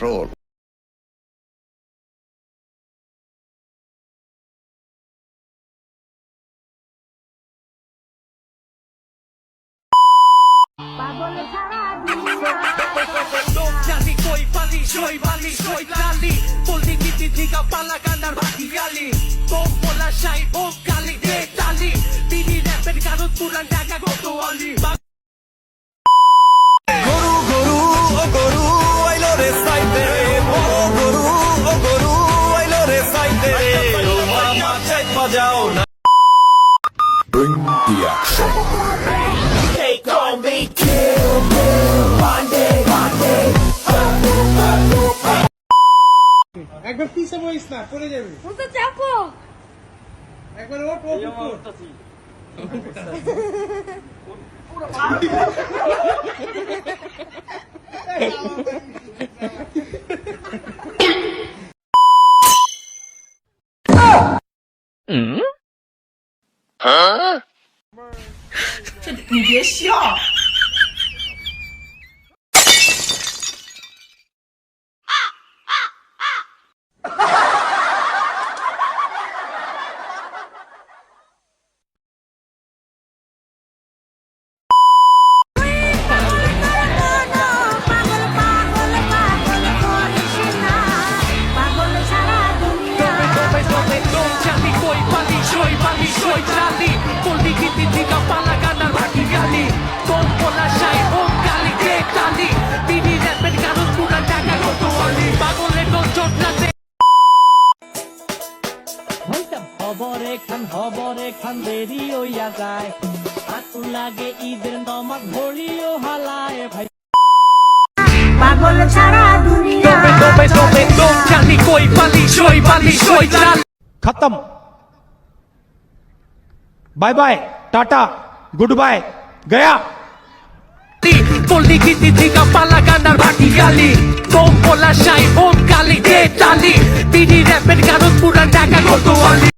control. Jali koi pali, soy Lali. Poliki tiga pala ganar baki gali. Bom pola shai, bom kali de tali. Bini rapper karut puran daga goto ali. গরু গরু ও গরু আইলো রে সাইতে ও গরু ও গরু আইলো রে সাইতে ও মামা চাই বাজাও না Bring the action. Take on me kill me one day একবার পিছে বইস না পড়ে যাবে বুঝতে চাপো একবার ওঠ ওঠ你别笑。Jali koi pali, soy Lali. Poliki tiga pala ganar baki gali. Bom pola shai, bom kali de tali. Bini rapper karut puran daga goto ali. Bagole no jot na de. খবরে খান দেরি হইয়া যায় হাতু লাগে ঈদের নমাজ ভরিও হালায় ভাই পাগল ছাড়া দুনিয়া Jali koi pali, soy Lali. खत्म bye bye tata good bye गया Poliki tiga pala ganar baki gali. Bom pola shai, bom kali de tali. Bini rapper karut puran daga goto ali.